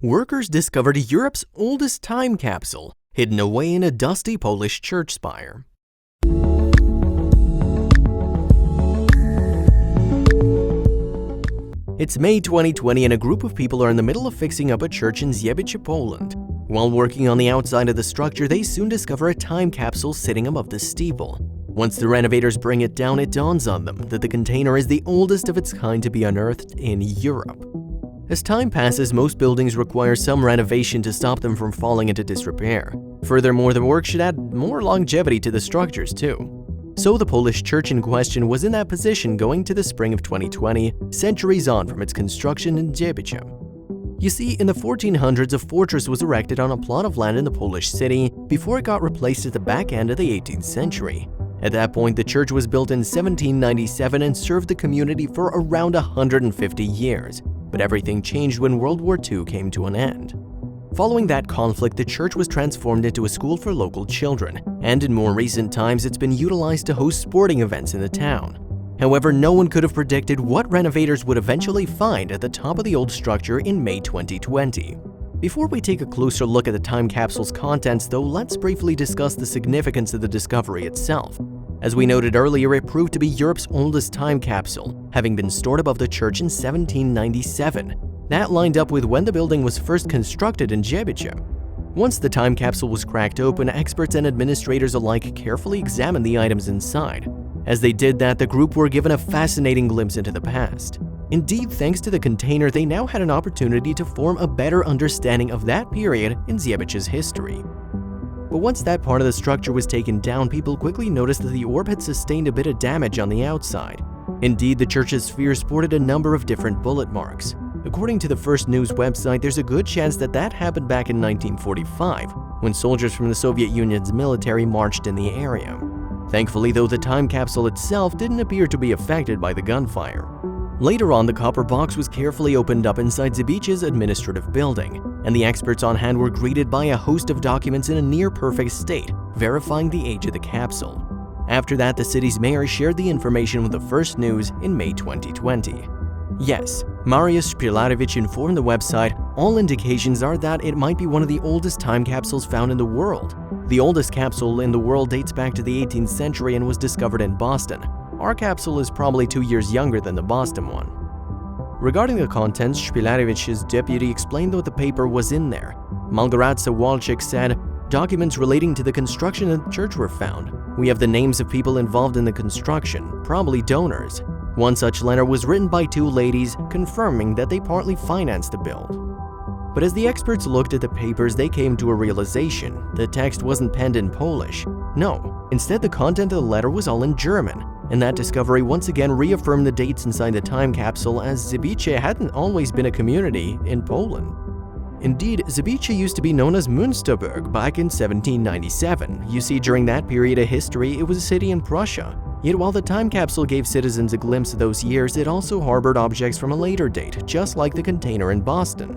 workers discovered Europe's oldest time capsule hidden away in a dusty Polish church spire. It's May 2020 and a group of people are in the middle of fixing up a church in Zjebice, Poland. While working on the outside of the structure, they soon discover a time capsule sitting above the steeple. Once the renovators bring it down, it dawns on them that the container is the oldest of its kind to be unearthed in Europe. As time passes, most buildings require some renovation to stop them from falling into disrepair. Furthermore, the work should add more longevity to the structures too. So the Polish church in question was in that position going to the spring of 2020, centuries on from its construction in Zjebice. You see, in the 1400s, a fortress was erected on a plot of land in the Polish city before it got replaced at the back end of the 18th century. At that point, the church was built in 1797 and served the community for around 150 years. But everything changed when World War II came to an end. Following that conflict, the church was transformed into a school for local children, and in more recent times it's been utilized to host sporting events in the town. However, no one could have predicted what renovators would eventually find at the top of the old structure in May 2020. Before we take a closer look at the time capsule's contents though, let's briefly discuss the significance of the discovery itself. As we noted earlier, it proved to be Europe's oldest time capsule, having been stored above the church in 1797. That lined up with when the building was first constructed in Zjebice. Once the time capsule was cracked open, experts and administrators alike carefully examined the items inside. As they did that, the group were given a fascinating glimpse into the past. Indeed, thanks to the container, they now had an opportunity to form a better understanding of that period in Zjebice's history. But once that part of the structure was taken down, people quickly noticed that the orb had sustained a bit of damage on the outside. Indeed, the church's sphere sported a number of different bullet marks. According to the First News website, there's a good chance that that happened back in 1945, when soldiers from the Soviet Union's military marched in the area. Thankfully, though, the time capsule itself didn't appear to be affected by the gunfire. Later on, the copper box was carefully opened up inside Zjebice's administrative building, and the experts on hand were greeted by a host of documents in a near-perfect state, verifying the age of the capsule. After that, the city's mayor shared the information with the First News in May 2020. Yes, Mariusz Szpilarewicz informed the website, all indications are that it might be one of the oldest time capsules found in the world. The oldest capsule in the world dates back to the 18th century and was discovered in Boston. Our capsule is probably 2 years younger than the Boston one. Regarding the contents, Szpilarewicz's deputy explained that the paper was in there. Malgorzata Walczyk said, "Documents relating to the construction of the church were found. We have the names of people involved in the construction, probably donors. One such letter was written by 2 ladies, confirming that they partly financed the build." But as the experts looked at the papers, they came to a realization. The text wasn't penned in Polish. No, instead the content of the letter was all in German. And that discovery once again reaffirmed the dates inside the time capsule, as Zjebice hadn't always been a community in Poland. Indeed, Zjebice used to be known as Münsterberg back in 1797. You see, during that period of history, it was a city in Prussia. Yet while the time capsule gave citizens a glimpse of those years, it also harbored objects from a later date, just like the container in Boston.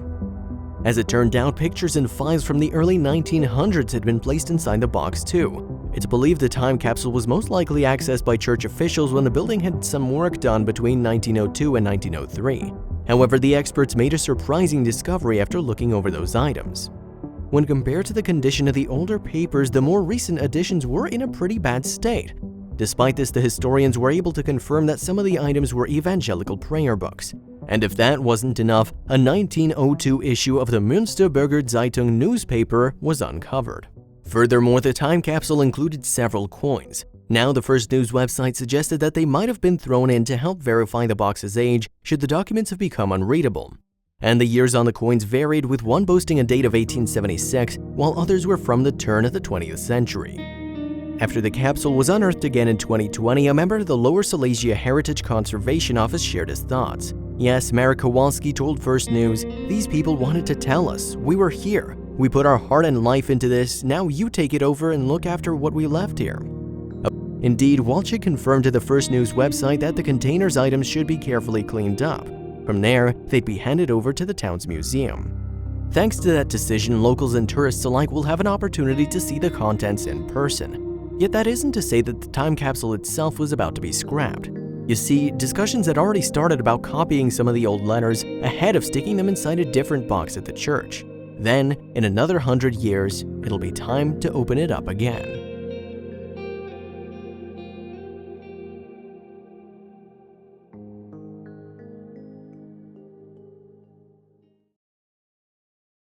As it turned out, pictures and files from the early 1900s had been placed inside the box too. It's believed the time capsule was most likely accessed by church officials when the building had some work done between 1902 and 1903. However, the experts made a surprising discovery after looking over those items. When compared to the condition of the older papers, the more recent editions were in a pretty bad state. Despite this, the historians were able to confirm that some of the items were evangelical prayer books. And if that wasn't enough, a 1902 issue of the Münsterberger Zeitung newspaper was uncovered. Furthermore, the time capsule included several coins. Now, the First News website suggested that they might have been thrown in to help verify the box's age should the documents have become unreadable. And the years on the coins varied, with one boasting a date of 1876, while others were from the turn of the 20th century. After the capsule was unearthed again in 2020, a member of the Lower Silesia Heritage Conservation Office shared his thoughts. Yes, Marek Kowalski told First News, "These people wanted to tell us. We were here. We put our heart and life into this. Now you take it over and look after what we left here." Indeed, Walczyk confirmed to the First News website that the container's items should be carefully cleaned up. From there, they'd be handed over to the town's museum. Thanks to that decision, locals and tourists alike will have an opportunity to see the contents in person. Yet that isn't to say that the time capsule itself was about to be scrapped. You see, discussions had already started about copying some of the old letters ahead of sticking them inside a different box at the church. Then, in another 100 years, it'll be time to open it up again.